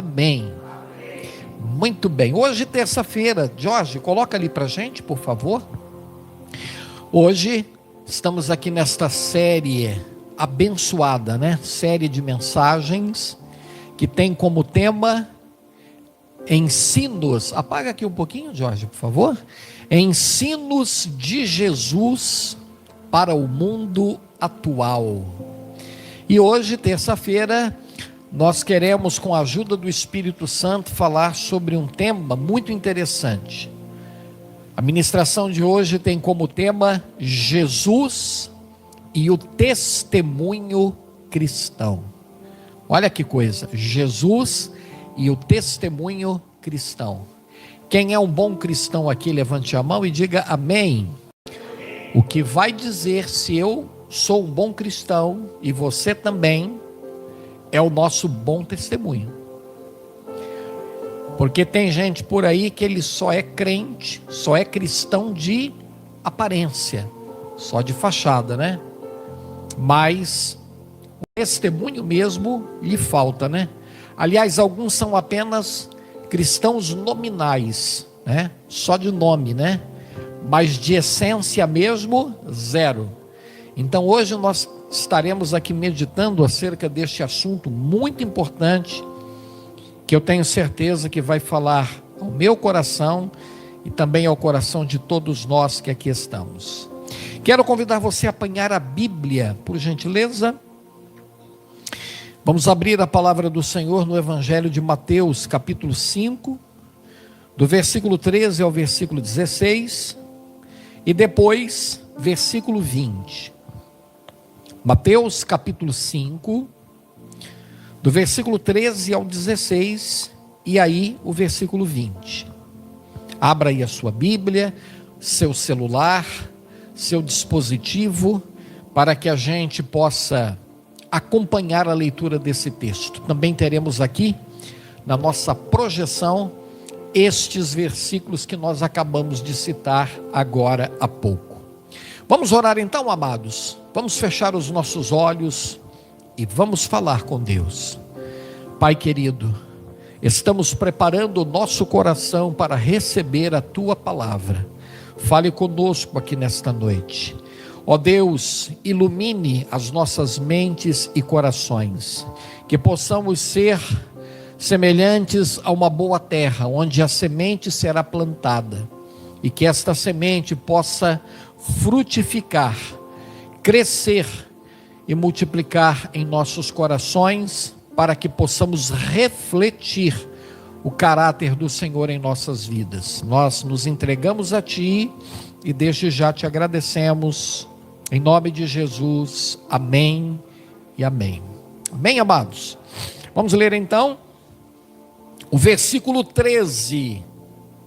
Amém. Muito bem. Hoje, terça-feira, Jorge, coloca ali para gente, por favor. Hoje estamos aqui nesta série abençoada, né? Série de mensagens que tem como tema ensinos. Apaga aqui um pouquinho, Jorge, por favor. Ensinos de Jesus para o mundo atual. E hoje, terça-feira, nós queremos, com a ajuda do Espírito Santo, falar sobre um tema muito interessante. A ministração de hoje tem como tema Jesus e o testemunho cristão. Olha que coisa, Jesus e o testemunho cristão. Quem é um bom cristão aqui, levante a mão e diga amém. O que vai dizer se eu sou um bom cristão e você também é o nosso bom testemunho. Porque tem gente por aí que ele só é crente, só é cristão de aparência, só de fachada, né? Mas o testemunho mesmo lhe falta, né? Aliás, alguns são apenas cristãos nominais, né? Só de nome, né? Mas de essência mesmo, zero. Então hoje nós estaremos aqui meditando acerca deste assunto muito importante, que eu tenho certeza que vai falar ao meu coração e também ao coração de todos nós que aqui estamos. Quero convidar você a apanhar a Bíblia, por gentileza. Vamos abrir a palavra do Senhor no Evangelho de Mateus, capítulo 5, do versículo 13 ao versículo 16, e depois, versículo 20. Mateus capítulo 5, do versículo 13 ao 16, e aí o versículo 20. Abra aí a sua Bíblia, seu celular, seu dispositivo, para que a gente possa acompanhar a leitura desse texto. Também teremos aqui, na nossa projeção, estes versículos que nós acabamos de citar agora há pouco. Vamos orar então, amados. Vamos fechar os nossos olhos e vamos falar com Deus. Pai querido, estamos preparando o nosso coração para receber a Tua palavra. Fale conosco aqui nesta noite. Ó Deus, ilumine as nossas mentes e corações, que possamos ser semelhantes a uma boa terra, onde a semente será plantada, e que esta semente possa frutificar, crescer e multiplicar em nossos corações, para que possamos refletir o caráter do Senhor em nossas vidas. Nós nos entregamos a Ti e desde já Te agradecemos, em nome de Jesus, amém e amém. Amém, amados? Vamos ler então o versículo 13,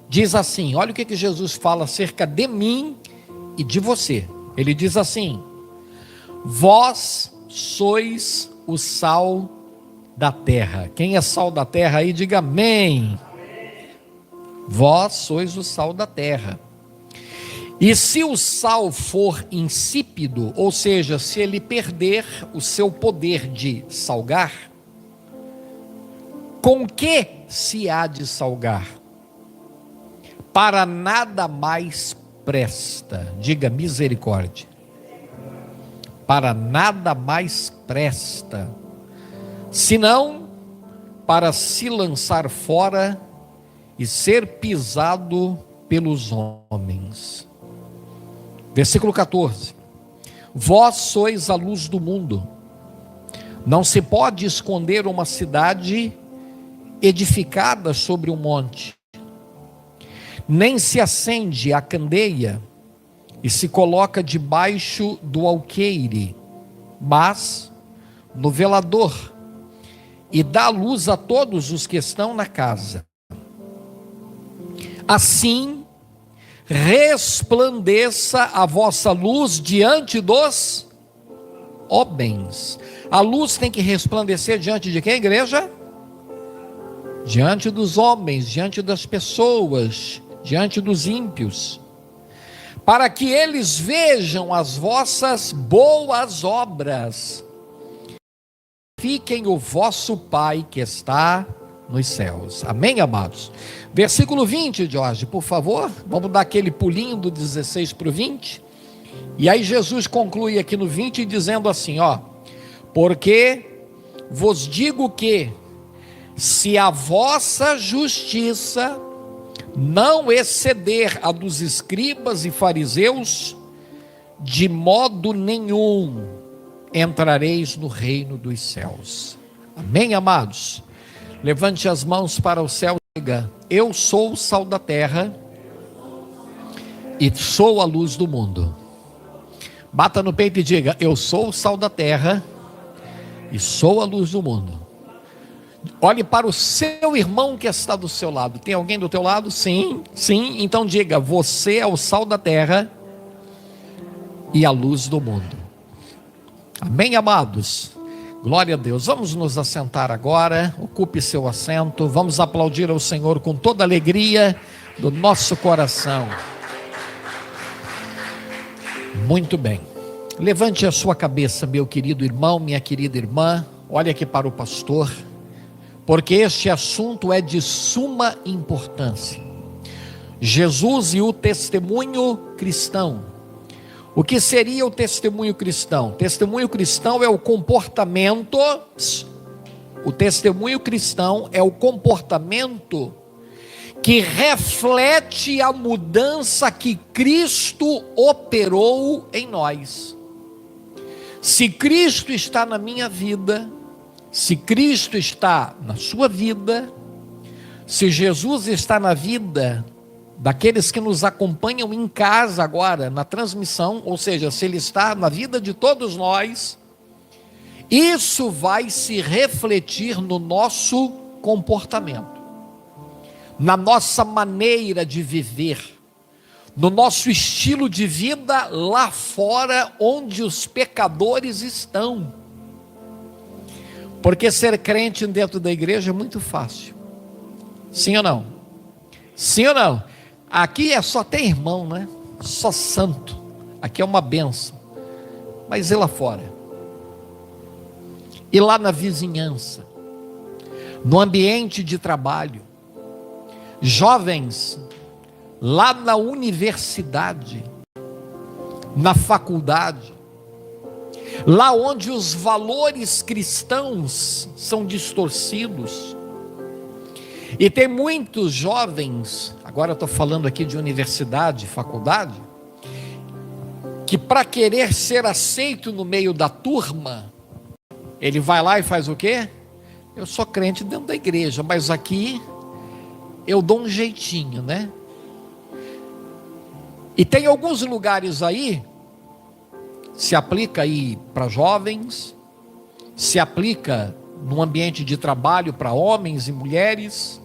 diz assim, olha o que Jesus fala acerca de mim e de você. Ele diz assim: vós sois o sal da terra. Quem é sal da terra aí, diga amém. Vós sois o sal da terra. E se o sal for insípido, ou seja, se ele perder o seu poder de salgar, com que se há de salgar? Para nada mais presta. Diga misericórdia. Para nada mais presta, senão para se lançar fora e ser pisado pelos homens. Versículo 14. Vós sois a luz do mundo. Não se pode esconder uma cidade edificada sobre um monte, nem se acende a candeia e se coloca debaixo do alqueire, mas no velador, e dá luz a todos os que estão na casa. Assim resplandeça a vossa luz diante dos homens. A luz tem que resplandecer diante de quem, igreja? Diante dos homens, diante das pessoas, diante dos ímpios, para que eles vejam as vossas boas obras, glorifiquem o vosso Pai que está nos céus. Amém, amados? Versículo 20, Jorge, por favor. Vamos dar aquele pulinho do 16 para o 20. E aí Jesus conclui aqui no 20 dizendo assim, ó: porque vos digo que, se a vossa justiça não exceder a dos escribas e fariseus, de modo nenhum entrareis no reino dos céus. Amém, amados? Levante as mãos para o céu e diga: eu sou o sal da terra e sou a luz do mundo. Bata no peito e diga: eu sou o sal da terra e sou a luz do mundo. Olhe para o seu irmão que está do seu lado. Tem alguém do teu lado? Sim, sim. Então diga: você é o sal da terra e a luz do mundo. Amém, amados? Glória a Deus. Vamos nos assentar agora. Ocupe seu assento. Vamos aplaudir ao Senhor com toda a alegria do nosso coração. Muito bem. Levante a sua cabeça, meu querido irmão, minha querida irmã. Olhe aqui para o pastor, porque este assunto é de suma importância. Jesus e o testemunho cristão. O que seria o testemunho cristão? Testemunho cristão é o comportamento. O testemunho cristão é o comportamento que reflete a mudança que Cristo operou em nós. Se Cristo está na minha vida, se Cristo está na sua vida, se Jesus está na vida daqueles que nos acompanham em casa agora, na transmissão, ou seja, se Ele está na vida de todos nós, isso vai se refletir no nosso comportamento, na nossa maneira de viver, no nosso estilo de vida lá fora, onde os pecadores estão. Porque ser crente dentro da igreja é muito fácil. Sim ou não? Sim ou não? Aqui é só ter irmão, né? Só santo. Aqui é uma benção. Mas e lá fora? E lá na vizinhança? No ambiente de trabalho? Jovens, lá na universidade, na faculdade, lá onde os valores cristãos são distorcidos. E tem muitos jovens, agora eu estou falando aqui de universidade, faculdade, que para querer ser aceito no meio da turma, ele vai lá e faz o quê? Eu sou crente dentro da igreja, mas aqui eu dou um jeitinho, né? E tem alguns lugares aí, se aplica aí para jovens, se aplica no ambiente de trabalho para homens e mulheres.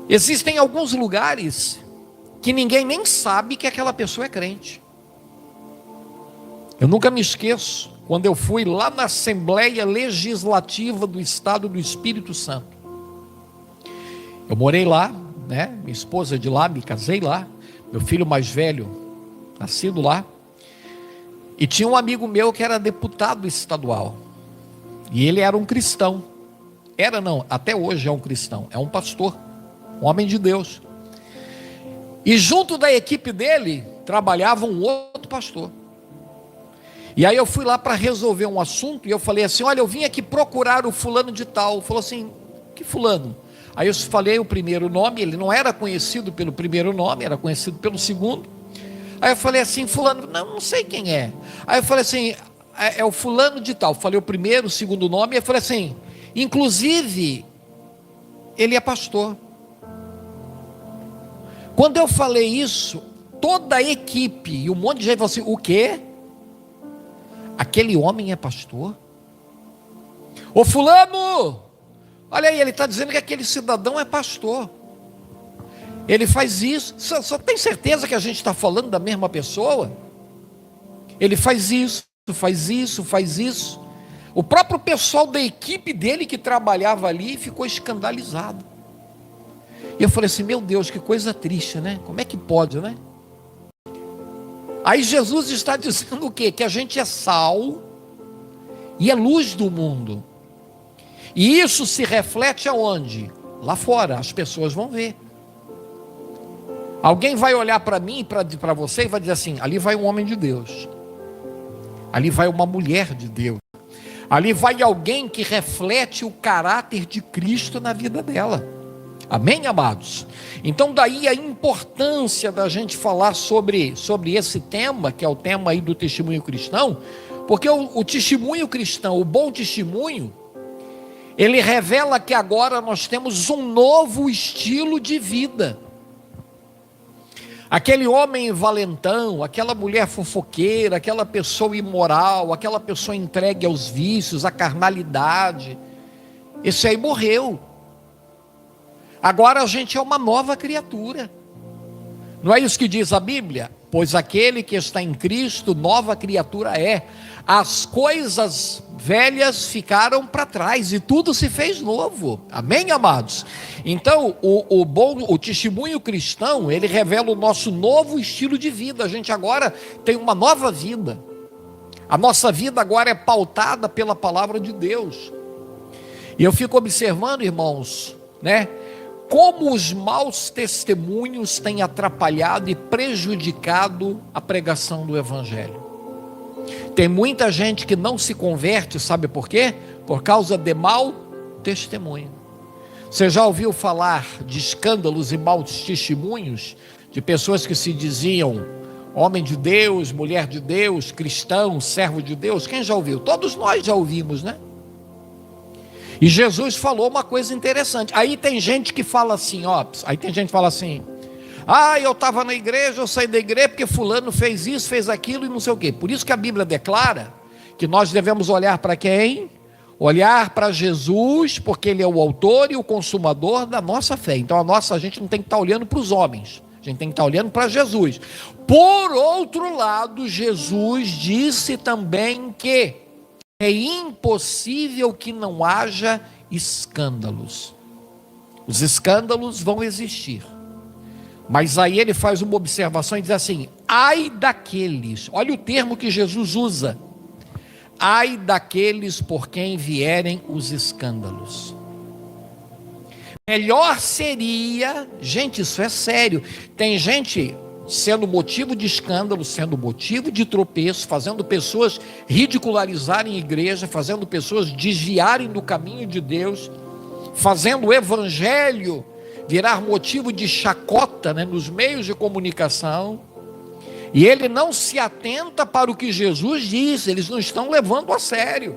Existem alguns lugares que ninguém nem sabe que aquela pessoa é crente. Eu nunca me esqueço quando eu fui lá na Assembleia Legislativa do Estado do Espírito Santo. Eu morei lá, né? Minha esposa é de lá, me casei lá. Meu filho mais velho, nascido lá. E tinha um amigo meu que era deputado estadual. E ele era um cristão. Era não, até hoje é um cristão. É um pastor, um homem de Deus. E junto da equipe dele, trabalhava um outro pastor. E aí eu fui lá para resolver um assunto. E eu falei assim, olha, eu vim aqui procurar o fulano de tal. Falou assim, que fulano? Aí eu falei o primeiro nome. Ele não era conhecido pelo primeiro nome, era conhecido pelo segundo. Aí eu falei assim, fulano, não sei quem é. Aí eu falei assim, é o fulano de tal. Falei o primeiro, o segundo nome. Aí eu falei assim, inclusive, ele é pastor. Quando eu falei isso, toda a equipe e um monte de gente falou assim, o quê? Aquele homem é pastor? Ô fulano, olha aí, ele está dizendo que aquele cidadão é pastor. Ele faz isso. Só tem certeza que a gente está falando da mesma pessoa? Ele faz isso, faz isso, faz isso. O próprio pessoal da equipe dele que trabalhava ali ficou escandalizado. E eu falei assim, meu Deus, que coisa triste, né? Como é que pode, né? Aí Jesus está dizendo o quê? Que a gente é sal e é luz do mundo. E isso se reflete aonde? Lá fora, as pessoas vão ver. Alguém vai olhar para mim, para você e vai dizer assim: ali vai um homem de Deus, ali vai uma mulher de Deus, ali vai alguém que reflete o caráter de Cristo na vida dela. Amém, amados? Então daí a importância da gente falar sobre esse tema, que é o tema aí do testemunho cristão, porque o testemunho cristão, o bom testemunho, ele revela que agora nós temos um novo estilo de vida. Aquele homem valentão, aquela mulher fofoqueira, aquela pessoa imoral, aquela pessoa entregue aos vícios, à carnalidade, esse aí morreu. Agora a gente é uma nova criatura. Não é isso que diz a Bíblia? Pois aquele que está em Cristo, nova criatura é. As coisas velhas ficaram para trás e tudo se fez novo. Amém, amados? Então, o testemunho cristão, ele revela o nosso novo estilo de vida. A gente agora tem uma nova vida. A nossa vida agora é pautada pela palavra de Deus. E eu fico observando, irmãos, né? Como os maus testemunhos têm atrapalhado e prejudicado a pregação do Evangelho. Tem muita gente que não se converte, sabe por quê? Por causa de mau testemunho. Você já ouviu falar de escândalos e maus testemunhos de pessoas que se diziam homem de Deus, mulher de Deus, cristão, servo de Deus? Quem já ouviu? Todos nós já ouvimos, né? E Jesus falou uma coisa interessante. Aí tem gente que fala assim, ó, eu estava na igreja, eu saí da igreja porque fulano fez isso, fez aquilo e não sei o quê. Por isso que a Bíblia declara que nós devemos olhar para quem? Olhar para Jesus, porque Ele é o autor e o consumador da nossa fé. Então a gente não tem que estar olhando para os homens, a gente tem que estar olhando para Jesus. Por outro lado, Jesus disse também que é impossível que não haja escândalos. Os escândalos vão existir. Mas aí ele faz uma observação e diz assim: ai daqueles, olha o termo que Jesus usa, ai daqueles por quem vierem os escândalos. Melhor seria, gente, isso é sério, tem gente sendo motivo de escândalo, sendo motivo de tropeço, fazendo pessoas ridicularizarem a igreja, fazendo pessoas desviarem do caminho de Deus, fazendo o evangelho virar motivo de chacota, né, nos meios de comunicação, e ele não se atenta para o que Jesus diz, eles não estão levando a sério.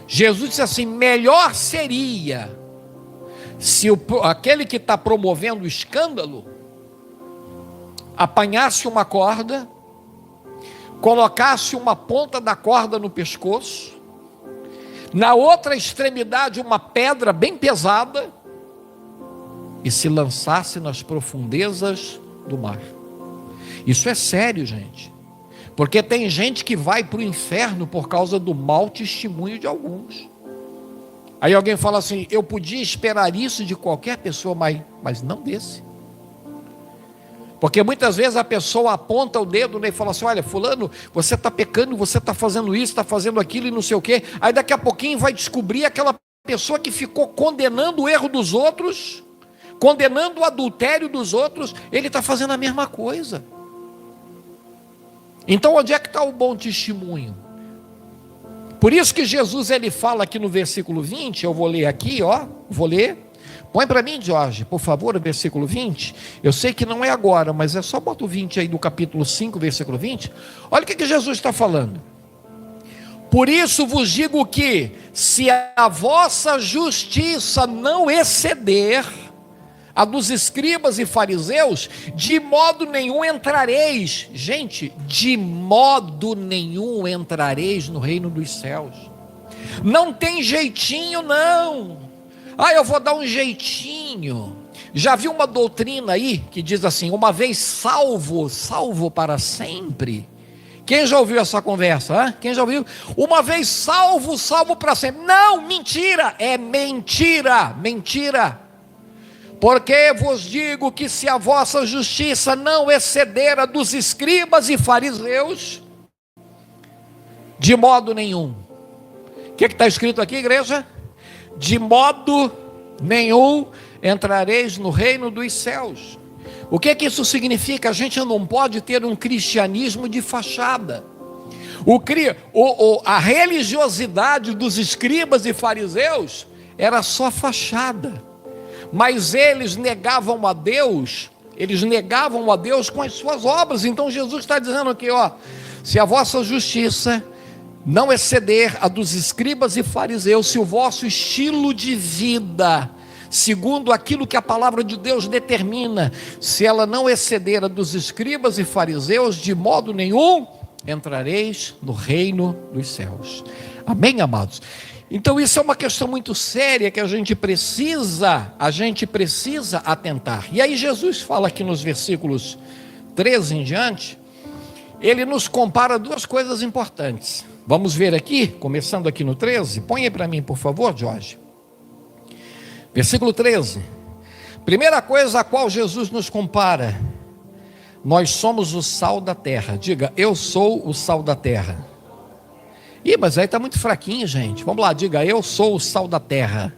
Jesus disse assim: melhor seria se aquele que está promovendo o escândalo apanhasse uma corda, colocasse uma ponta da corda no pescoço, na outra extremidade uma pedra bem pesada, e se lançasse nas profundezas do mar. Isso é sério, gente, porque tem gente que vai para o inferno por causa do mau testemunho de alguns. Aí alguém fala assim: eu podia esperar isso de qualquer pessoa, mas não desse. Porque muitas vezes a pessoa aponta o dedo, né, e fala assim: olha, fulano, você está pecando, você está fazendo isso, está fazendo aquilo e não sei o quê. Aí daqui a pouquinho vai descobrir aquela pessoa que ficou condenando o erro dos outros, condenando o adultério dos outros, ele está fazendo a mesma coisa. Então onde é que está o bom testemunho? Por isso que Jesus ele fala aqui no versículo 20, eu vou ler aqui, ó, vou ler. Põe para mim, Jorge, por favor, o versículo 20. Eu sei que não é agora, mas é só bota o 20 aí do capítulo 5, versículo 20. Olha o que Jesus está falando. Por isso vos digo que, se a vossa justiça não exceder a dos escribas e fariseus, de modo nenhum entrareis. Gente, de modo nenhum entrareis no reino dos céus. Não tem jeitinho, não. Eu vou dar um jeitinho. Já vi uma doutrina aí que diz assim: uma vez salvo, salvo para sempre. Quem já ouviu essa conversa? Quem já ouviu? Uma vez salvo, salvo para sempre. Não, mentira, é mentira, mentira. Porque vos digo que se a vossa justiça não exceder a dos escribas e fariseus, de modo nenhum. O que está escrito aqui, igreja? de modo nenhum entrareis no reino dos céus. O que isso significa? A gente não pode ter um cristianismo de fachada. A religiosidade dos escribas e fariseus era só fachada, mas eles negavam a Deus com as suas obras. Então Jesus está dizendo aqui, se a vossa justiça não exceder a dos escribas e fariseus, se o vosso estilo de vida, segundo aquilo que a palavra de Deus determina, se ela não exceder a dos escribas e fariseus, de modo nenhum entrareis no reino dos céus. Amém, amados? Então isso é uma questão muito séria que a gente precisa atentar. E aí Jesus fala aqui nos versículos 13 em diante, ele nos compara duas coisas importantes. Vamos ver aqui, começando aqui no 13, põe aí para mim, por favor, Jorge. Versículo 13. Primeira coisa a qual Jesus nos compara: nós somos o sal da terra. Diga, eu sou o sal da terra. Ih, mas aí está muito fraquinho, gente. Vamos lá, diga, eu sou o sal da terra.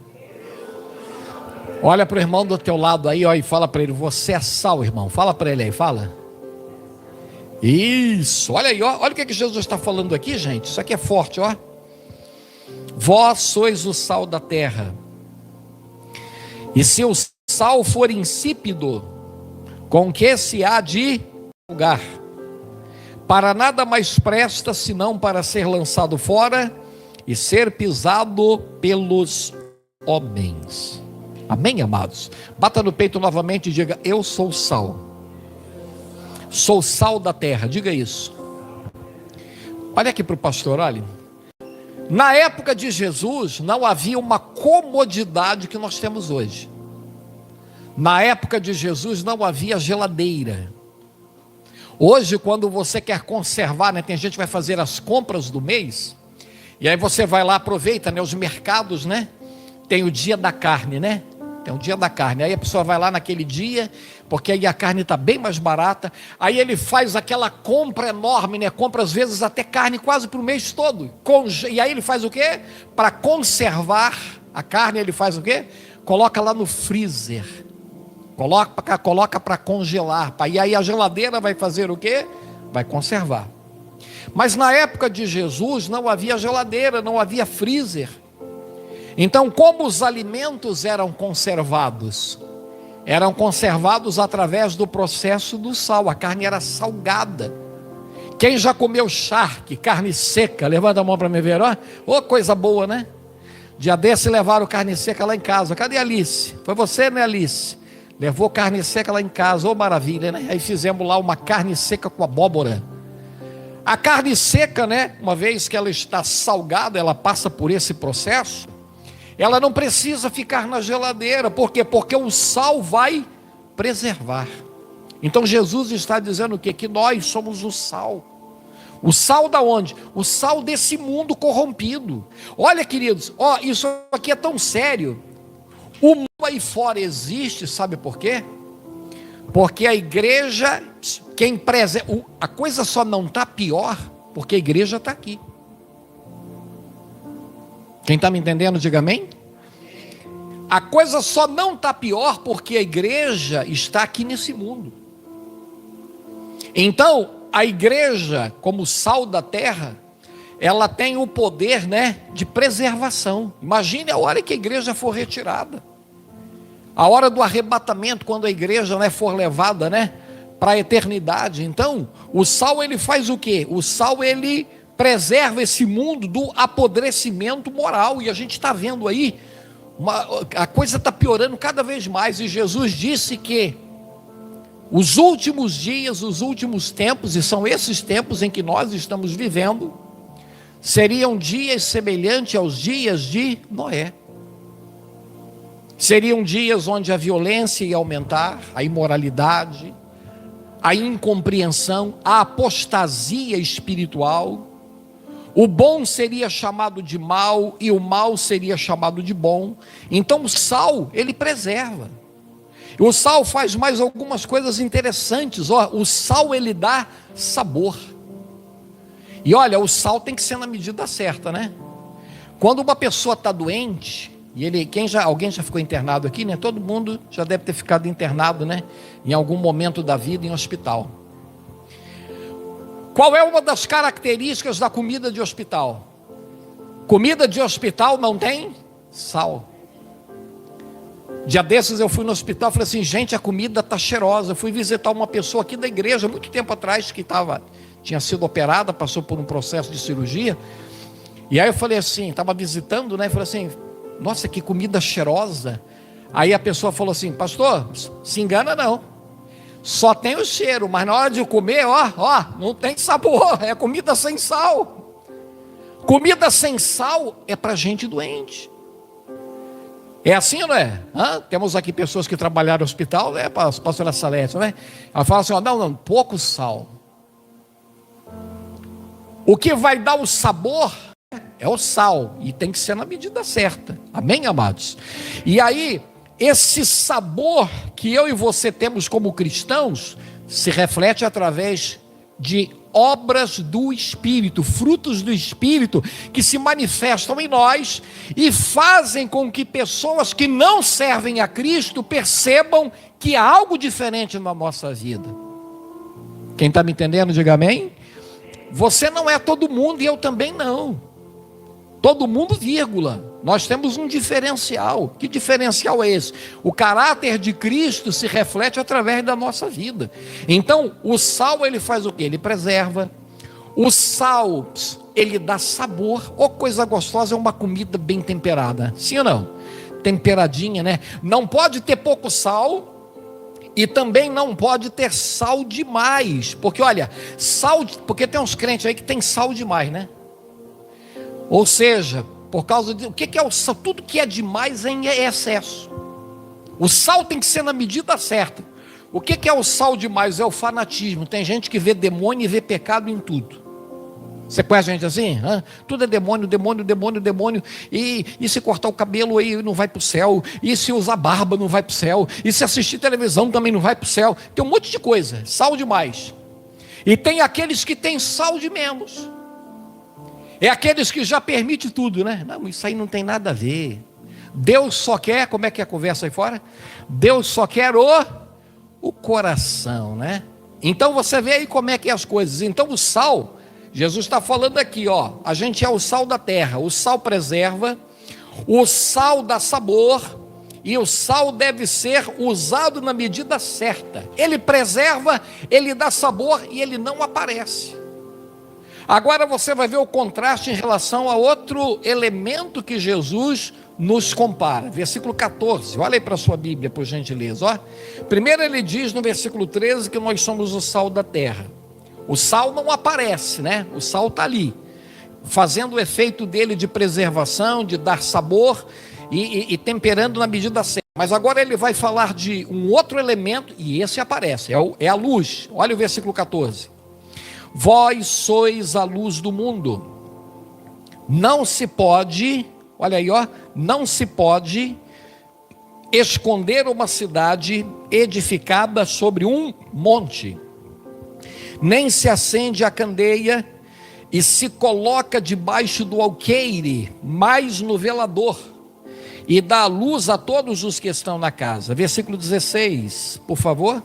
Olha para o irmão do teu lado aí, e fala para ele, você é sal, irmão. Fala para ele aí, fala. Isso, olha aí, olha o que Jesus está falando aqui, gente. Isso aqui é forte, Vós sois o sal da terra. E se o sal for insípido, com que se há de salgar? Para nada mais presta, senão para ser lançado fora e ser pisado pelos homens. Amém, amados? Bata no peito novamente e diga, eu sou sal. Sou sal da terra, diga isso. Olha aqui para o pastor, olha. Na época de Jesus, não havia uma comodidade que nós temos hoje. Na época de Jesus, não havia geladeira. Hoje, quando você quer conservar, tem gente que vai fazer as compras do mês, e aí você vai lá, aproveita, os mercados, tem o dia da carne, tem o dia da carne, aí a pessoa vai lá naquele dia, porque aí a carne está bem mais barata, aí ele faz aquela compra enorme, compra às vezes até carne quase para o mês todo, e aí ele faz o quê? Para conservar a carne, ele faz o quê? Coloca lá no freezer, coloca para congelar, e aí a geladeira vai fazer o quê? Vai conservar. Mas na época de Jesus não havia geladeira, não havia freezer. Então, como os alimentos eram conservados? Eram conservados através do processo do sal. A carne era salgada. Quem já comeu charque, carne seca? Levanta a mão para me ver, coisa boa, Dia desse levaram carne seca lá em casa. Cadê a Alice? Foi você, Alice? Levou carne seca lá em casa, maravilha, Aí fizemos lá uma carne seca com abóbora. A carne seca, uma vez que ela está salgada, ela passa por esse processo, ela não precisa ficar na geladeira. Por quê? Porque o sal vai preservar. Então Jesus está dizendo o quê? Que nós somos o sal. O sal da onde? O sal desse mundo corrompido. Olha, queridos, isso aqui é tão sério. O mundo aí fora existe, sabe por quê? Porque a igreja, a coisa só não está pior, porque a igreja está aqui. Quem está me entendendo, diga amém. A coisa só não está pior, porque a igreja está aqui nesse mundo. Então, a igreja, como sal da terra, ela tem o poder, de preservação. Imagine a hora que a igreja for retirada. A hora do arrebatamento, quando a igreja, for levada, para a eternidade. Então, o sal, ele faz o quê? O sal, ele preserva esse mundo do apodrecimento moral. E a gente está vendo aí, a coisa está piorando cada vez mais. E Jesus disse que os últimos dias, os últimos tempos, e são esses tempos em que nós estamos vivendo, seriam dias semelhantes aos dias de Noé. Seriam dias onde a violência ia aumentar, a imoralidade, a incompreensão, a apostasia espiritual. O bom seria chamado de mal e o mal seria chamado de bom. Então o sal, ele preserva. O sal faz mais algumas coisas interessantes. O sal, ele dá sabor. E olha, o sal tem que ser na medida certa, Quando uma pessoa está doente, E ele, alguém já ficou internado aqui, né? Todo mundo já deve ter ficado internado, né? Em algum momento da vida em hospital. Qual é uma das características da comida de hospital? Comida de hospital não tem sal. Dia desses eu fui no hospital e falei assim, gente, a comida está cheirosa. Eu fui visitar uma pessoa aqui da igreja, muito tempo atrás, que tinha sido operada, passou por um processo de cirurgia. E aí eu falei assim, estava visitando, né? Falei assim, nossa, que comida cheirosa. Aí a pessoa falou assim, pastor, se engana não. Só tem o cheiro, mas na hora de comer, não tem sabor, é comida sem sal. Comida sem sal é para gente doente. É assim, não é? Temos aqui pessoas que trabalharam no hospital, né? Pastora Salete, né? Ela fala assim, não, pouco sal. O que vai dar o sabor é o sal, e tem que ser na medida certa. Amém, amados? E aí, esse sabor que eu e você temos como cristãos, se reflete através de obras do Espírito, frutos do Espírito, que se manifestam em nós e fazem com que pessoas que não servem a Cristo percebam que há algo diferente na nossa vida. Quem está me entendendo, diga amém. Você não é todo mundo e eu também não. Todo mundo, vírgula. Nós temos um diferencial. Que diferencial é esse? O caráter de Cristo se reflete através da nossa vida. Então, o sal, ele faz o quê? Ele preserva. O sal, ele dá sabor. Ou coisa gostosa, é uma comida bem temperada. Sim ou não? Temperadinha, né? Não pode ter pouco sal. E também não pode ter sal demais. Porque olha, porque tem uns crentes aí que tem sal demais, né? Ou seja, por causa de o que é o sal? Tudo que é demais é em excesso. O sal tem que ser na medida certa. O que é o sal demais? É o fanatismo. Tem gente que vê demônio e vê pecado em tudo. Você conhece gente assim? Tudo é demônio, demônio, demônio, demônio. E se cortar o cabelo aí não vai para o céu. E se usar barba não vai para o céu. E se assistir televisão também não vai para o céu. Tem um monte de coisa. Sal demais. E tem aqueles que têm sal de menos. É aqueles que já permite tudo, né? Não, isso aí não tem nada a ver. Deus só quer, como é que é a conversa aí fora? Deus só quer o coração, né? Então você vê aí como é que é as coisas. Então o sal, Jesus está falando aqui, a gente é o sal da terra. O sal preserva, o sal dá sabor, e o sal deve ser usado na medida certa. Ele preserva, ele dá sabor e ele não aparece. Agora você vai ver o contraste em relação a outro elemento que Jesus nos compara. Versículo 14, olha aí para a sua Bíblia, por gentileza. Primeiro ele diz no versículo 13 que nós somos o sal da terra. O sal não aparece, né? O sal está ali, fazendo o efeito dele de preservação, de dar sabor e temperando na medida certa. Mas agora ele vai falar de um outro elemento, e esse aparece, é a luz. Olha o versículo 14. Vós sois a luz do mundo. Não se pode, olha aí, não se pode esconder uma cidade edificada sobre um monte. Nem se acende a candeia e se coloca debaixo do alqueire, mas no velador, e dá luz a todos os que estão na casa. Versículo 16, por favor.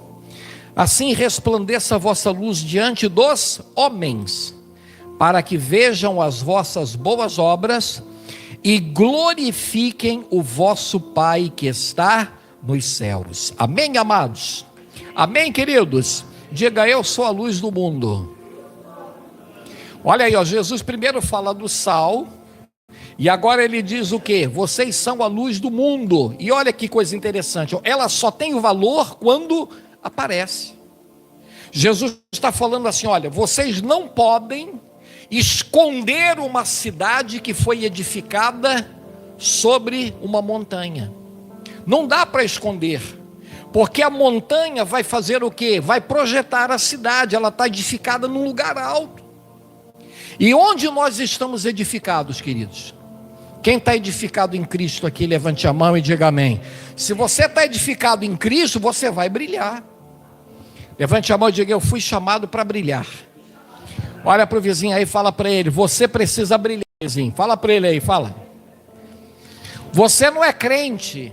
Assim resplandeça a vossa luz diante dos homens, para que vejam as vossas boas obras e glorifiquem o vosso Pai que está nos céus. Amém, amados? Amém, queridos? Diga, eu sou a luz do mundo. Olha aí, Jesus primeiro fala do sal, e agora ele diz o quê? Vocês são a luz do mundo. E olha que coisa interessante, ela só tem o valor quando aparece. Jesus está falando assim, olha, vocês não podem esconder uma cidade que foi edificada sobre uma montanha. Não dá para esconder, porque a montanha vai fazer o quê? Vai projetar a cidade, ela está edificada num lugar alto. E onde nós estamos edificados, queridos? Quem está edificado em Cristo aqui, levante a mão e diga amém. Se você está edificado em Cristo, você vai brilhar. Levante a mão e diga, eu fui chamado para brilhar. Olha para o vizinho aí e fala para ele, você precisa brilhar, vizinho. Fala para ele aí, fala. Você não é crente.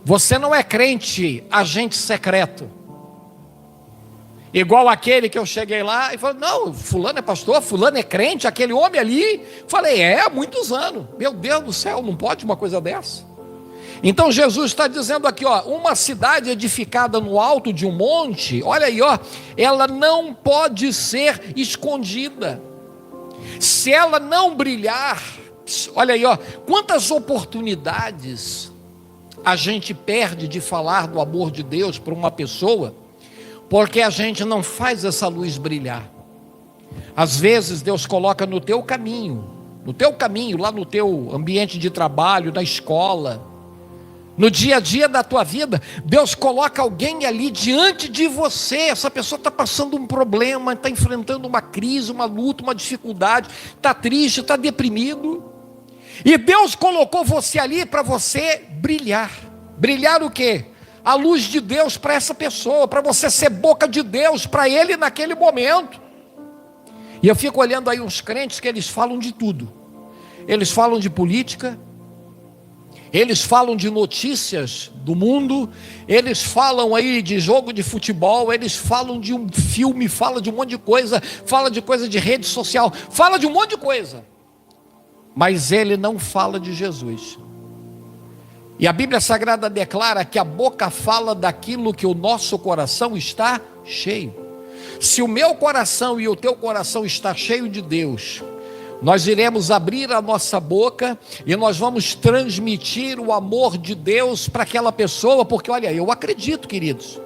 Você não é crente, agente secreto. Igual aquele que eu cheguei lá e falei, não, fulano é pastor, fulano é crente, aquele homem ali. Falei, há muitos anos. Meu Deus do céu, não pode uma coisa dessa. Então Jesus está dizendo aqui, ó, uma cidade edificada no alto de um monte, olha aí, ó, ela não pode ser escondida. Se ela não brilhar, olha aí, ó, quantas oportunidades a gente perde de falar do amor de Deus para uma pessoa, porque a gente não faz essa luz brilhar. Às vezes Deus coloca no teu caminho, lá no teu ambiente de trabalho, na escola, no dia a dia da tua vida, Deus coloca alguém ali diante de você. Essa pessoa está passando um problema, está enfrentando uma crise, uma luta, uma dificuldade, está triste, está deprimido, e Deus colocou você ali para você brilhar. Brilhar o quê? A luz de Deus para essa pessoa, para você ser boca de Deus para ele naquele momento. E eu fico olhando aí uns crentes que eles falam de tudo. Eles falam de política, eles falam de notícias do mundo, eles falam aí de jogo de futebol, eles falam de um filme, falam de um monte de coisa, fala de coisa de rede social, fala de um monte de coisa. Mas ele não fala de Jesus. E a Bíblia Sagrada declara que a boca fala daquilo que o nosso coração está cheio. Se o meu coração e o teu coração está cheio de Deus, nós iremos abrir a nossa boca e nós vamos transmitir o amor de Deus para aquela pessoa, porque olha, eu acredito, queridos,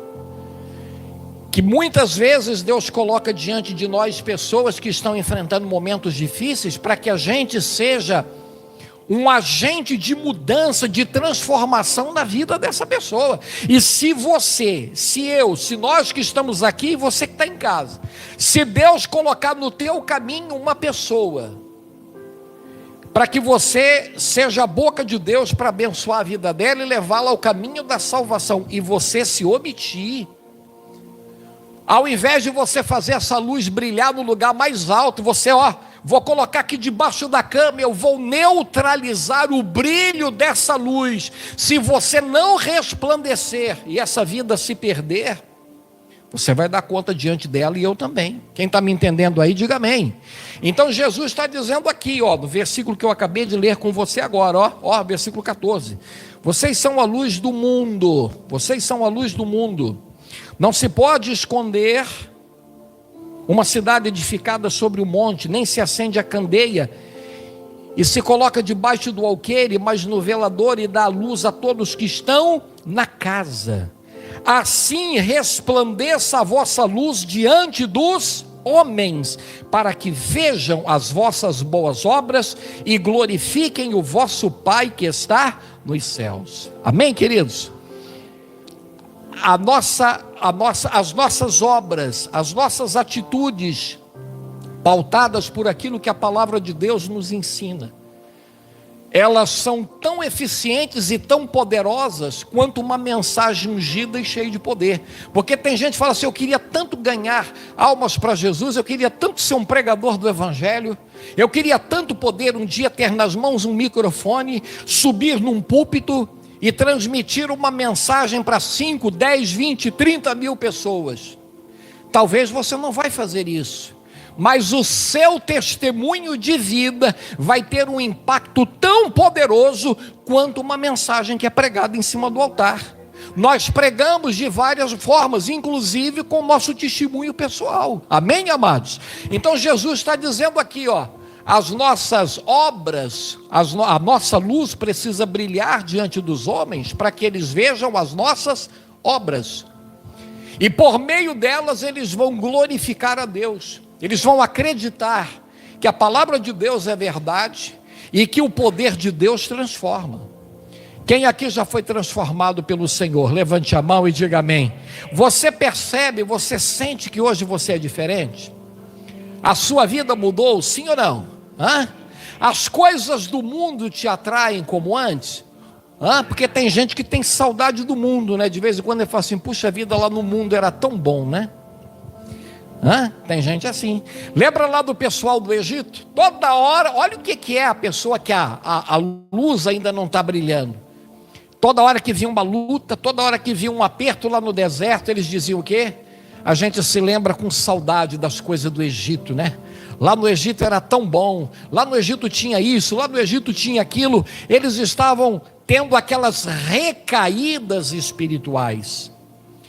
que muitas vezes Deus coloca diante de nós pessoas que estão enfrentando momentos difíceis para que a gente seja um agente de mudança, de transformação na vida dessa pessoa. E se você, se eu, se nós que estamos aqui e você que está em casa, se Deus colocar no teu caminho uma pessoa, para que você seja a boca de Deus para abençoar a vida dela e levá-la ao caminho da salvação, e você se omitir, ao invés de você fazer essa luz brilhar no lugar mais alto, você, vou colocar aqui debaixo da cama, eu vou neutralizar o brilho dessa luz. Se você não resplandecer e essa vida se perder, você vai dar conta diante dela, e eu também. Quem está me entendendo aí, diga amém. Então Jesus está dizendo aqui, no versículo que eu acabei de ler com você agora, versículo 14. Vocês são a luz do mundo, vocês são a luz do mundo. Não se pode esconder uma cidade edificada sobre o monte, nem se acende a candeia e se coloca debaixo do alqueire, mas no velador, e dá luz a todos que estão na casa. Assim resplandeça a vossa luz diante dos homens, para que vejam as vossas boas obras e glorifiquem o vosso Pai que está nos céus. Amém, queridos? As nossas obras, as nossas atitudes, pautadas por aquilo que a palavra de Deus nos ensina, elas são tão eficientes e tão poderosas quanto uma mensagem ungida e cheia de poder. Porque tem gente que fala assim, eu queria tanto ganhar almas para Jesus, eu queria tanto ser um pregador do Evangelho, eu queria tanto poder um dia ter nas mãos um microfone, subir num púlpito e transmitir uma mensagem para 5, 10, 20, 30 mil pessoas. Talvez você não vai fazer isso, mas o seu testemunho de vida vai ter um impacto tão poderoso quanto uma mensagem que é pregada em cima do altar. Nós pregamos de várias formas, inclusive com o nosso testemunho pessoal. Amém, amados? Então Jesus está dizendo aqui, as nossas obras, a nossa luz precisa brilhar diante dos homens para que eles vejam as nossas obras. E por meio delas eles vão glorificar a Deus. Eles vão acreditar que a palavra de Deus é verdade e que o poder de Deus transforma. Quem aqui já foi transformado pelo Senhor? Levante a mão e diga amém. Você percebe, você sente que hoje você é diferente? A sua vida mudou, sim ou não? As coisas do mundo te atraem como antes? Porque tem gente que tem saudade do mundo, né? De vez em quando ele fala assim, puxa vida, lá no mundo era tão bom, né? Tem gente assim. Lembra lá do pessoal do Egito? Toda hora, olha o que é a pessoa que a luz ainda não está brilhando. Toda hora que vinha uma luta, toda hora que vinha um aperto lá no deserto, eles diziam o quê? A gente se lembra com saudade das coisas do Egito, né? Lá no Egito era tão bom, lá no Egito tinha isso, lá no Egito tinha aquilo. Eles estavam tendo aquelas recaídas espirituais.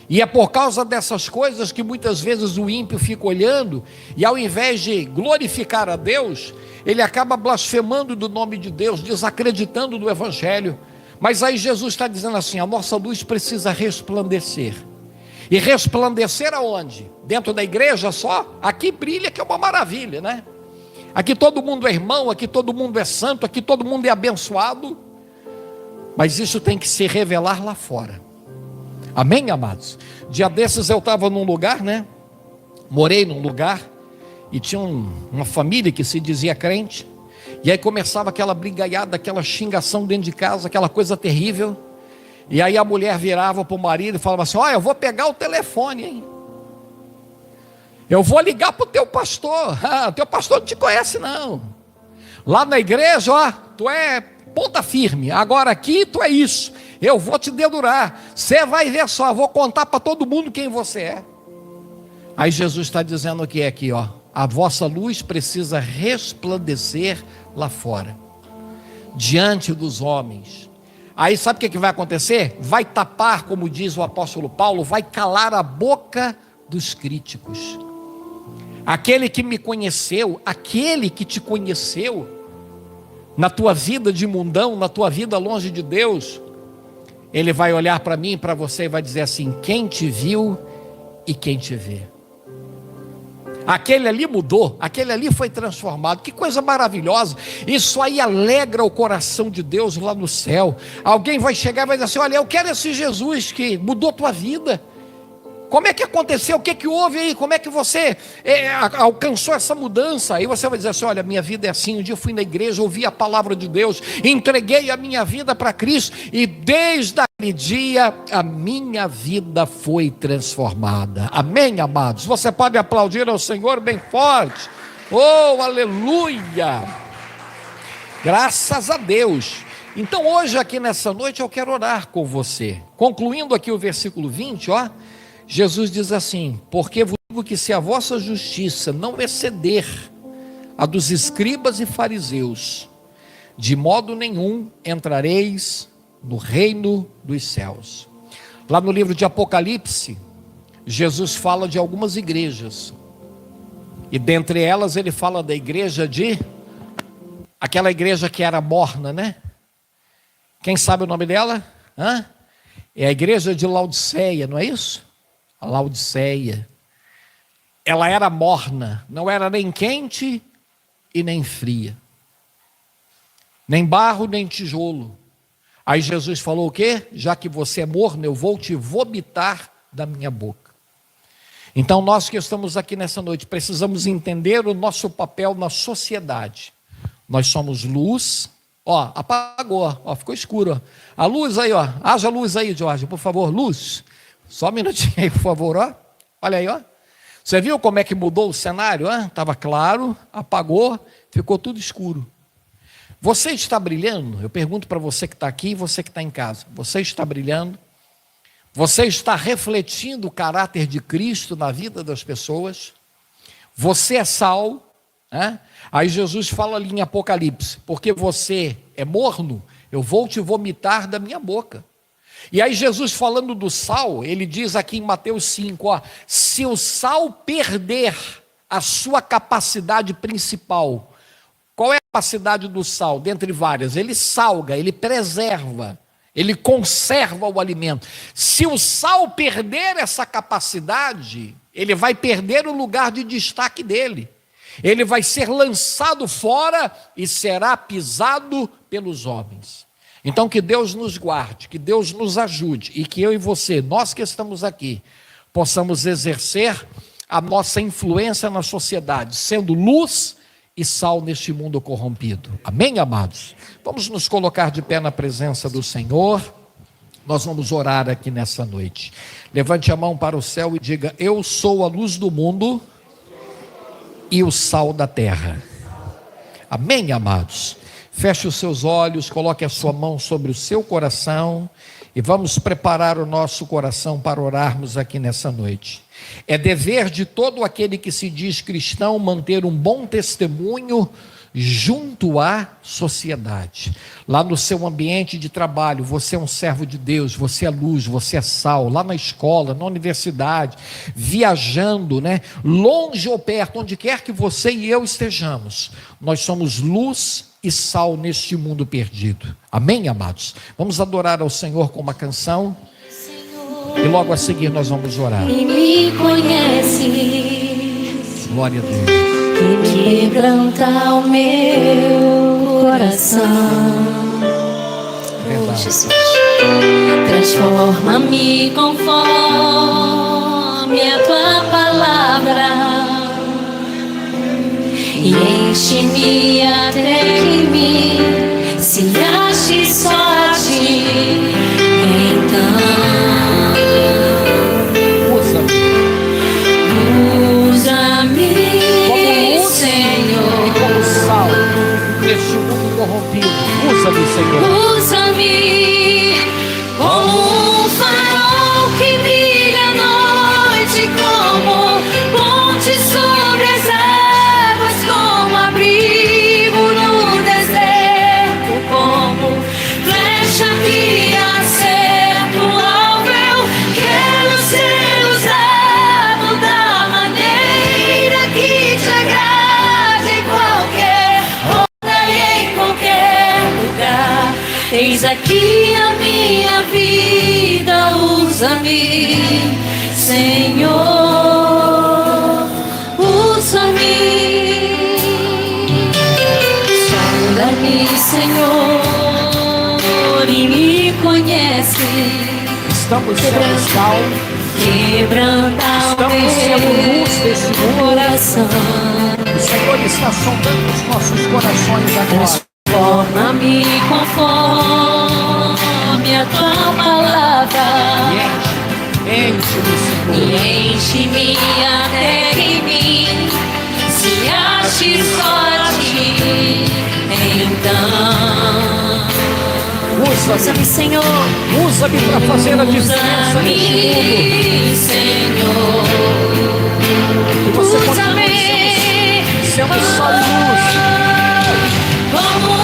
E é por causa dessas coisas que muitas vezes o ímpio fica olhando, e ao invés de glorificar a Deus, ele acaba blasfemando do nome de Deus, desacreditando do Evangelho. Mas aí Jesus está dizendo assim: a nossa luz precisa resplandecer. E resplandecer aonde? Dentro da igreja só? Aqui brilha, que é uma maravilha, né? Aqui todo mundo é irmão, aqui todo mundo é santo, aqui todo mundo é abençoado. Mas isso tem que se revelar lá fora. Amém, amados? Dia desses eu estava num lugar, né? Morei num lugar e tinha uma família que se dizia crente. E aí começava aquela brigaiada, aquela xingação dentro de casa, aquela coisa terrível. E aí a mulher virava para o marido e falava assim: olha, eu vou pegar o telefone, hein? Eu vou ligar para o teu pastor. O teu pastor não te conhece não. Lá na igreja, ó, tu é ponta firme. Agora aqui tu é isso. Eu vou te dedurar. Você vai ver só, vou contar para todo mundo quem você é. Aí Jesus está dizendo o que é aqui, ó: a vossa luz precisa resplandecer lá fora, diante dos homens. Aí sabe o que vai acontecer? Vai tapar, como diz o apóstolo Paulo, vai calar a boca dos críticos. Aquele que me conheceu, aquele que te conheceu, na tua vida de mundão, na tua vida longe de Deus, ele vai olhar para mim e para você e vai dizer assim: quem te viu e quem te vê. Aquele ali mudou, aquele ali foi transformado. Que coisa maravilhosa. Isso aí alegra o coração de Deus lá no céu. Alguém vai chegar e vai dizer assim: olha, eu quero esse Jesus que mudou tua vida. Como é que aconteceu? O que que houve aí? Como é que você alcançou essa mudança? Aí você vai dizer assim: olha, minha vida é assim. Um dia eu fui na igreja, ouvi a palavra de Deus, entreguei a minha vida para Cristo, e desde aquele dia a minha vida foi transformada. Amém, amados? Você pode aplaudir ao Senhor bem forte. Oh, aleluia! Graças a Deus. Então hoje aqui nessa noite eu quero orar com você. Concluindo aqui o versículo 20, ó. Jesus diz assim: porque vos digo que se a vossa justiça não exceder a dos escribas e fariseus, de modo nenhum entrareis no reino dos céus. Lá no livro de Apocalipse, Jesus fala de algumas igrejas, e dentre elas ele fala da igreja aquela igreja que era morna, né? Quem sabe o nome dela? É a igreja de Laodiceia, não é isso? A Laodiceia, ela era morna, não era nem quente e nem fria, nem barro nem tijolo. Aí Jesus falou o quê? Já que você é morno, eu vou te vomitar da minha boca. Então nós que estamos aqui nessa noite precisamos entender o nosso papel na sociedade. Nós somos luz. Ó, apagou, ó, ficou escuro, ó. A luz aí, ó, haja luz aí, Jorge, por favor, luz. Só um minutinho aí, por favor, ó. Olha aí, ó. Você viu como é que mudou o cenário? Estava claro, apagou, ficou tudo escuro. Você está brilhando? Eu pergunto para você que está aqui e você que está em casa. Você está brilhando? Você está refletindo o caráter de Cristo na vida das pessoas? Você é sal? Aí Jesus fala ali em Apocalipse: porque você é morno, eu vou te vomitar da minha boca. E aí Jesus falando do sal, ele diz aqui em Mateus 5, ó: se o sal perder a sua capacidade principal, qual é a capacidade do sal? Dentre várias, ele salga, ele preserva, ele conserva o alimento. Se o sal perder essa capacidade, ele vai perder o lugar de destaque dele. Ele vai ser lançado fora e será pisado pelos homens. Então que Deus nos guarde, que Deus nos ajude, e que eu e você, nós que estamos aqui, possamos exercer a nossa influência na sociedade, sendo luz e sal neste mundo corrompido. Amém, amados? Vamos nos colocar de pé na presença do Senhor. Nós vamos orar aqui nessa noite. Levante a mão para o céu e diga: eu sou a luz do mundo. e o sal da terra. Amém, amados? Feche os seus olhos, coloque a sua mão sobre o seu coração e vamos preparar o nosso coração para orarmos aqui nessa noite. É dever de todo aquele que se diz cristão manter um bom testemunho junto à sociedade. Lá no seu ambiente de trabalho, você é um servo de Deus, você é luz, você é sal. Lá na escola, na universidade, viajando, longe ou perto, onde quer que você e eu estejamos, nós somos luz e sal neste mundo perdido. Amém, amados? Vamos adorar ao Senhor com uma canção e logo a seguir nós vamos orar. E me conheces, glória a Deus. e quebranta o meu coração. Verdade. Jesus, transforma-me conforme a tua palavra e enche-me até que me se ache só a ti. Então usa-me, Senhor, como sal neste mundo corrompido. Usa-me, Senhor. Usa-me como um farol que brilha à noite, como ponte sobre as águas, como abrigo no deserto, como flecha que acerta o alvo. Eu quero ser usado da maneira que te agrade em qualquer hora e em qualquer lugar. Eis aqui a minha vida, usa-me, Senhor, usa-me. Sonda-me, Senhor, e me conhece. Estamos sendo sal, Quebranta estamos sendo luz desse o mundo. coração. O Senhor está sondando os nossos corações agora. Transforma-me conforme a tua palavra Enche-me, e Senhor. enche-me até que mim se ache só a ti. Então usa-me, Senhor, Usa-me para fazer a diferença neste mundo. usa-me, Senhor, Que você usa-me continue sendo sal e luz. como um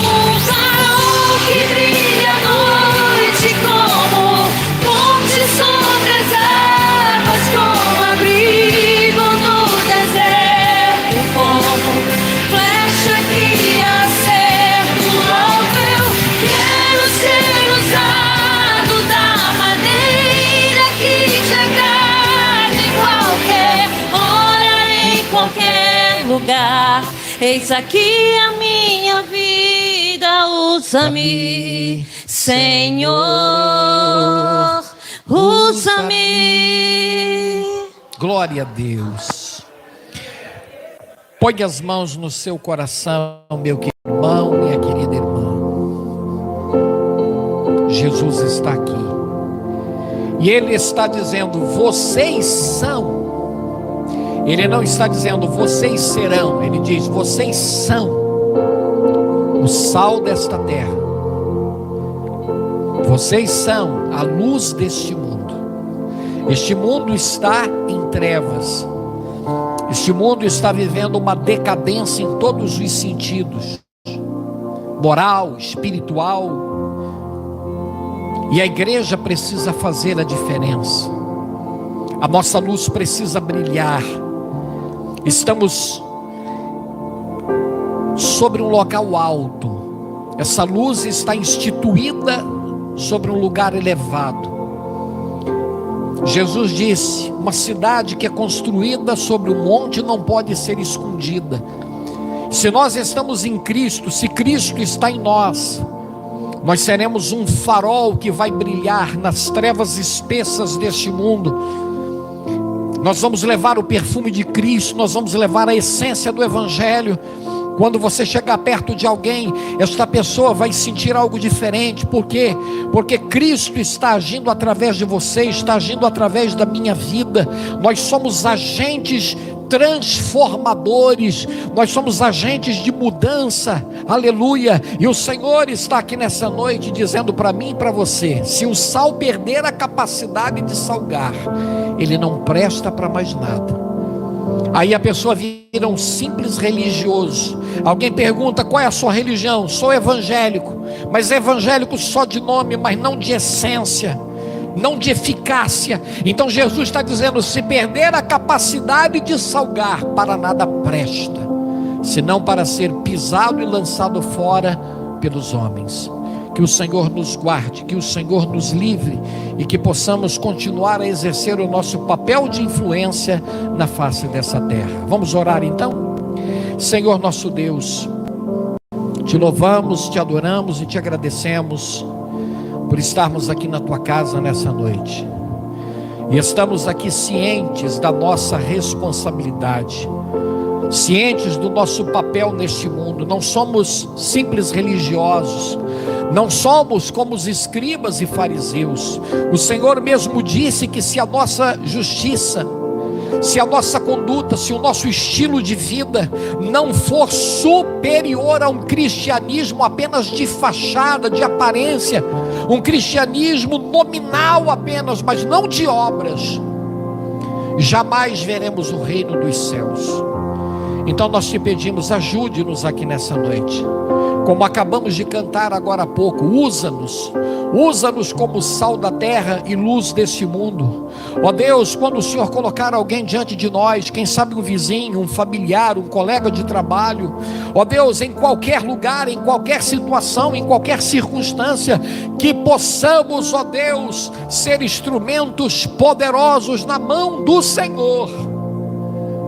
farol que brilha à noite, como ponte sobre as águas, como abrigo no deserto, como flecha que acerta o alvo. Eu quero ser usado da maneira que te agrade em qualquer hora, em qualquer lugar. Eis aqui a minha vida, usa-me, Senhor, usa-me. Glória a Deus. Põe as mãos no seu coração, meu querido irmão, minha querida irmã. Jesus está aqui. E Ele está dizendo, vocês são. Ele não está dizendo, vocês serão. Ele diz, vocês são o sal desta terra. Vocês são a luz deste mundo. Este mundo está em trevas. Este mundo está vivendo uma decadência em todos os sentidos. Moral, espiritual. E a igreja precisa fazer a diferença. A nossa luz precisa brilhar. Estamos sobre um local alto. Essa luz está instituída sobre um lugar elevado. Jesus disse: uma cidade que é construída sobre um monte não pode ser escondida. Se nós estamos em Cristo, se Cristo está em nós, nós seremos um farol que vai brilhar nas trevas espessas deste mundo. Nós vamos levar o perfume de Cristo, nós vamos levar a essência do Evangelho. Quando você chegar perto de alguém, esta pessoa vai sentir algo diferente. Por quê? Porque Cristo está agindo através de você, está agindo através da minha vida. Nós somos agentes transformadores, nós somos agentes de mudança, aleluia. E o Senhor está aqui nessa noite dizendo para mim e para você: se o sal perder a capacidade de salgar, ele não presta para mais nada. Aí a pessoa vira um simples religioso. Alguém pergunta: qual é a sua religião? Sou evangélico. Mas evangélico só de nome, mas não de essência, não de eficácia. Então Jesus está dizendo: se perder a capacidade de salgar, para nada presta, senão para ser pisado e lançado fora pelos homens. Que o Senhor nos guarde, que o Senhor nos livre, e que possamos continuar a exercer o nosso papel de influência na face dessa terra. Vamos orar então? Senhor nosso Deus, te louvamos, te adoramos e te agradecemos por estarmos aqui na tua casa nessa noite. E estamos aqui cientes da nossa responsabilidade, cientes do nosso papel neste mundo. Não somos simples religiosos, não somos como os escribas e fariseus. O Senhor mesmo disse que se a nossa justiça, se a nossa conduta, se o nosso estilo de vida não for superior a um cristianismo apenas de fachada, de aparência, um cristianismo nominal apenas, mas não de obras, jamais veremos o reino dos céus. Então nós te pedimos: ajude-nos aqui nessa noite, como acabamos de cantar agora há pouco. Usa-nos como sal da terra e luz deste mundo. Ó Deus, quando o Senhor colocar alguém diante de nós, quem sabe um vizinho, um familiar, um colega de trabalho, ó Deus, em qualquer lugar, em qualquer situação, em qualquer circunstância, que possamos, ó Deus, ser instrumentos poderosos na mão do Senhor,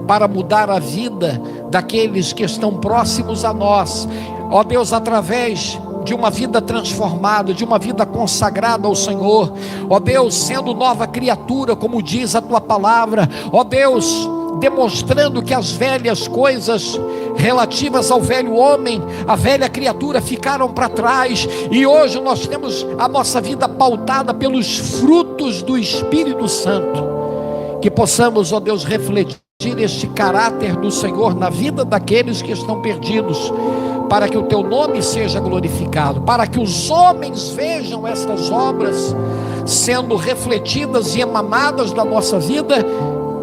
para mudar a vida daqueles que estão próximos a nós, ó Deus, através de uma vida transformada, de uma vida consagrada ao Senhor, ó Deus, sendo nova criatura, como diz a tua palavra, ó Deus, demonstrando que as velhas coisas relativas ao velho homem, a velha criatura, ficaram para trás, e hoje nós temos a nossa vida pautada pelos frutos do Espírito Santo. Que possamos, ó Deus, refletir este caráter do Senhor na vida daqueles que estão perdidos, para que o teu nome seja glorificado, para que os homens vejam estas obras sendo refletidas e emanadas da nossa vida,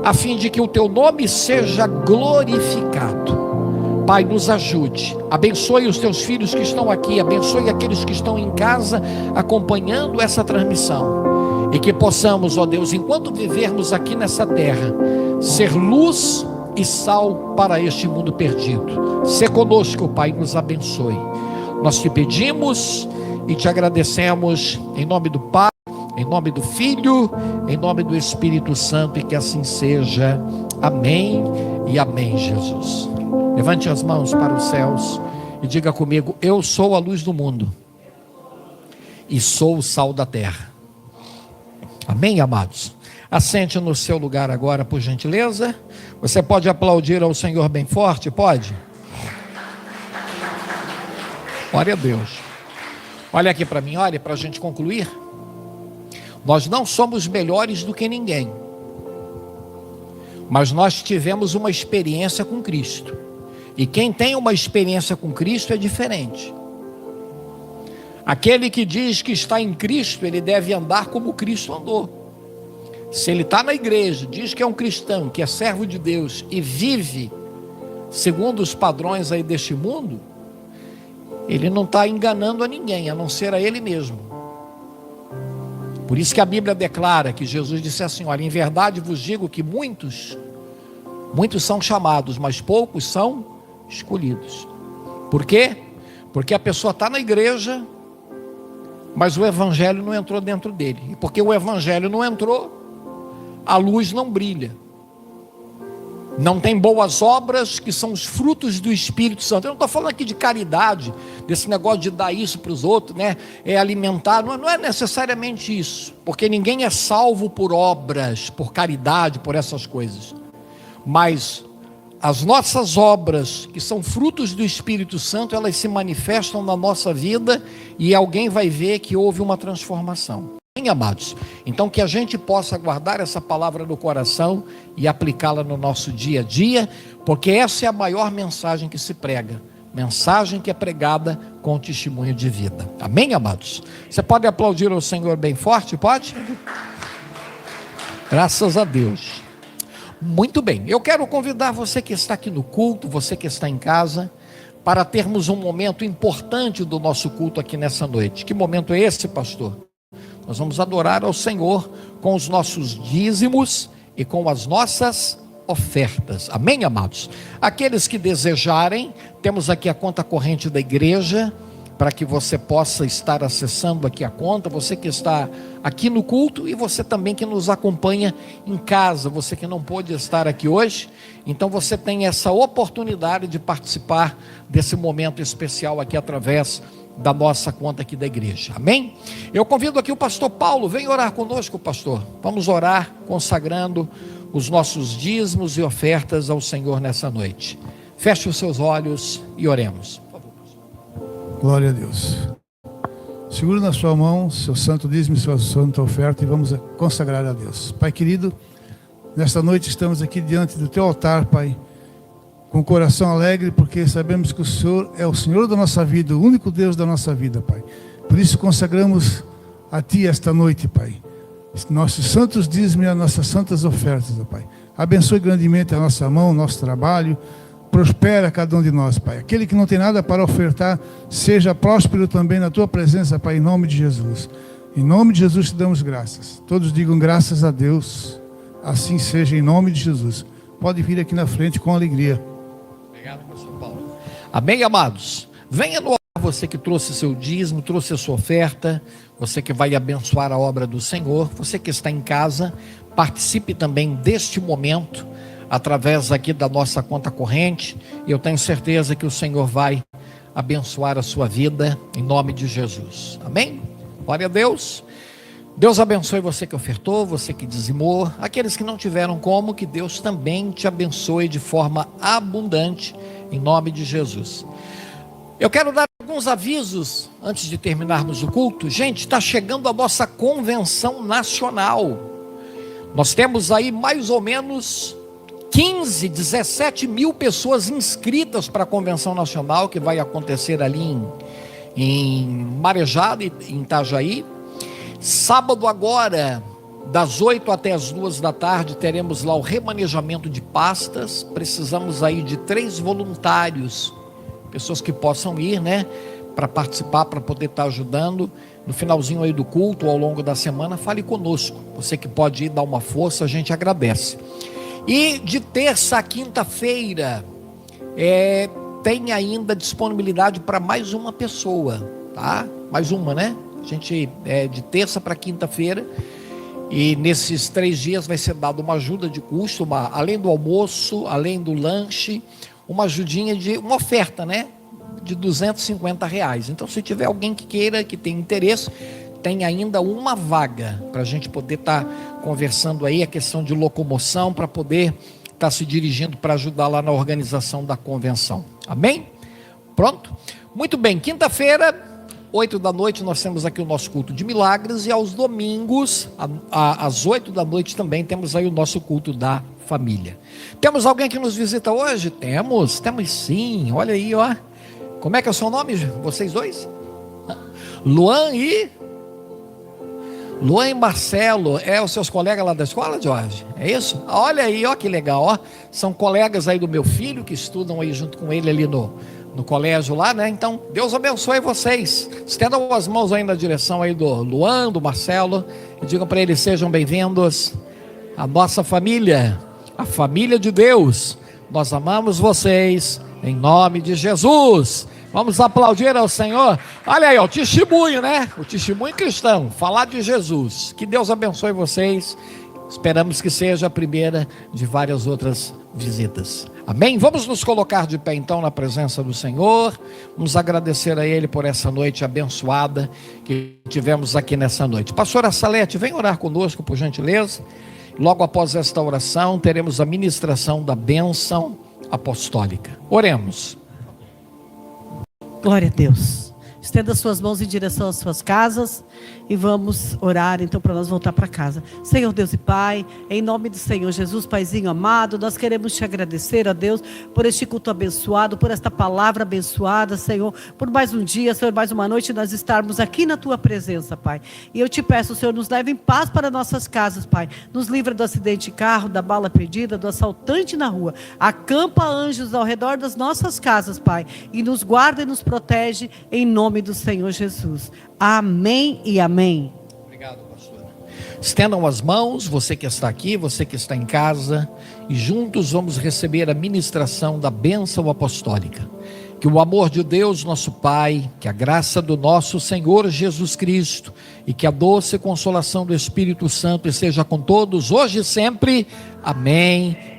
a fim de que o teu nome seja glorificado. Pai, nos ajude, abençoe os teus filhos que estão aqui, abençoe aqueles que estão em casa acompanhando essa transmissão, e que possamos, ó Deus, enquanto vivermos aqui nessa terra, ser luz e sal para este mundo perdido. Se conosco, Pai, nos abençoe. Nós te pedimos e te agradecemos, em nome do Pai, em nome do Filho, em nome do Espírito Santo, e que assim seja. Amém e amém, Jesus. Levante as mãos para os céus e diga comigo: eu sou a luz do mundo e sou o sal da terra. Amém, amados? Assente no seu lugar agora, por gentileza. Você pode aplaudir ao Senhor bem forte? Pode? Glória a Deus. Olha aqui para mim, olha, para a gente concluir. Nós não somos melhores do que ninguém, mas nós tivemos uma experiência com Cristo. E quem tem uma experiência com Cristo é diferente. Aquele que diz que está em Cristo, ele deve andar como Cristo andou. Se ele está na igreja, diz que é um cristão, que é servo de Deus, e vive segundo os padrões aí deste mundo, ele não está enganando a ninguém, a não ser a ele mesmo. Por isso que a Bíblia declara que Jesus disse assim: olha, em verdade vos digo que muitos são chamados, mas poucos são escolhidos. Por quê? Porque a pessoa está na igreja, mas o evangelho não entrou dentro dele. E porque o evangelho não entrou, a luz não brilha. Não tem boas obras, que são os frutos do Espírito Santo. Eu não estou falando aqui de caridade, desse negócio de dar isso para os outros, né? É alimentar, não é necessariamente isso, porque ninguém é salvo por obras, por caridade, por essas coisas. Mas as nossas obras, que são frutos do Espírito Santo, elas se manifestam na nossa vida, e alguém vai ver que houve uma transformação. Amém, amados? Então que a gente possa guardar essa palavra no coração e aplicá-la no nosso dia a dia, porque essa é a maior mensagem que se prega, mensagem que é pregada com testemunho de vida. Amém, amados? Você pode aplaudir o Senhor bem forte, pode? Graças a Deus. Muito bem, eu quero convidar você que está aqui no culto, você que está em casa, para termos um momento importante do nosso culto aqui nessa noite. Que momento é esse, pastor? Nós vamos adorar ao Senhor com os nossos dízimos e com as nossas ofertas. Amém, amados? Aqueles que desejarem, temos aqui a conta corrente da igreja, para que você possa estar acessando aqui a conta, você que está aqui no culto e você também que nos acompanha em casa, você que não pôde estar aqui hoje, então você tem essa oportunidade de participar desse momento especial aqui através da nossa conta aqui da igreja, amém? Eu convido aqui o pastor Paulo, vem orar conosco, pastor. Vamos orar consagrando os nossos dízimos e ofertas ao Senhor nessa noite. Feche os seus olhos e oremos. Glória a Deus. Segura na sua mão seu santo dízimo e sua santa oferta e vamos consagrar a Deus. Pai querido, nesta noite estamos aqui diante do teu altar, Pai, com o coração alegre, porque sabemos que o Senhor é o Senhor da nossa vida, o único Deus da nossa vida, Pai. Por isso consagramos a Ti esta noite, Pai, nossos santos dízimos e as nossas santas ofertas, Pai. Abençoe grandemente a nossa mão, o nosso trabalho, prospera cada um de nós, Pai. Aquele que não tem nada para ofertar, seja próspero também na Tua presença, Pai, em nome de Jesus. Em nome de Jesus te damos graças. Todos digam graças a Deus, assim seja em nome de Jesus. Pode vir aqui na frente com alegria. Obrigado, pastor Paulo. Amém, amados? Venha no altar, você que trouxe seu dízimo, trouxe a sua oferta, você que vai abençoar a obra do Senhor, você que está em casa, participe também deste momento, através aqui da nossa conta corrente, e eu tenho certeza que o Senhor vai abençoar a sua vida, em nome de Jesus, amém? Glória a Deus. Deus abençoe você que ofertou, você que dizimou, aqueles que não tiveram como, que Deus também te abençoe de forma abundante, em nome de Jesus. Eu quero dar alguns avisos, antes de terminarmos o culto. Gente, está chegando a nossa convenção nacional, nós temos aí mais ou menos 17 mil pessoas inscritas para a convenção nacional, que vai acontecer ali em Marejada e em Itajaí. Sábado agora, das 8 até as 2 da tarde, teremos lá o remanejamento de pastas. Precisamos aí de 3 voluntários, pessoas que possam ir, né, para participar, para poder estar ajudando. No finalzinho aí do culto, ao longo da semana, fale conosco. Você que pode ir dar uma força, a gente agradece. E de terça a quinta-feira, tem ainda disponibilidade para mais uma pessoa, tá? Mais uma, né? A gente de terça para quinta-feira, e nesses 3 dias vai ser dada uma ajuda de custo, além do almoço, além do lanche, uma ajudinha uma oferta, né? De R$250. Então, se tiver alguém que queira, que tem interesse, tem ainda uma vaga para a gente poder estar conversando aí, a questão de locomoção, para poder estar se dirigindo para ajudar lá na organização da convenção. Amém? Pronto? Muito bem, quinta-feira, 8 da noite, nós temos aqui o nosso culto de milagres, e aos domingos, às 8 da noite também, temos aí o nosso culto da família. Temos alguém que nos visita hoje? Temos sim, olha aí, ó. Como é que é o seu nome, vocês dois? Luan e Marcelo, os seus colegas lá da escola, Jorge? É isso? Olha aí, ó, que legal, ó. São colegas aí do meu filho, que estudam aí junto com ele ali no colégio lá, né? Então, Deus abençoe vocês. Estendam as mãos aí na direção aí do Luan, do Marcelo, e digam para eles: sejam bem-vindos à nossa família, a família de Deus. Nós amamos vocês, em nome de Jesus. Vamos aplaudir ao Senhor. Olha aí, ó, o testemunho, né? O testemunho cristão, falar de Jesus. Que Deus abençoe vocês. Esperamos que seja a primeira de várias outras visitas. Amém? Vamos nos colocar de pé então na presença do Senhor. Vamos agradecer a Ele por essa noite abençoada que tivemos aqui nessa noite. Pastora Salete, vem orar conosco, por gentileza. Logo após esta oração, teremos a ministração da bênção apostólica. Oremos. Glória a Deus. Estenda suas mãos em direção às suas casas. e vamos orar então para nós voltar para casa. Senhor Deus e Pai, em nome do Senhor Jesus, Paizinho amado, nós queremos te agradecer, ó Deus, por este culto abençoado, por esta palavra abençoada, Senhor, por mais um dia, Senhor, mais uma noite nós estarmos aqui na tua presença, Pai. E eu te peço, Senhor, nos leve em paz para nossas casas, Pai. Nos livra do acidente de carro, da bala perdida, do assaltante na rua. Acampa anjos ao redor das nossas casas, Pai, e nos guarda e nos protege em nome do Senhor Jesus. Amém e amém. Obrigado, pastora. Estendam as mãos, você que está aqui, você que está em casa, e juntos vamos receber a ministração da bênção apostólica. Que o amor de Deus, nosso Pai, que a graça do nosso Senhor Jesus Cristo e que a doce consolação do Espírito Santo esteja com todos, hoje e sempre. Amém.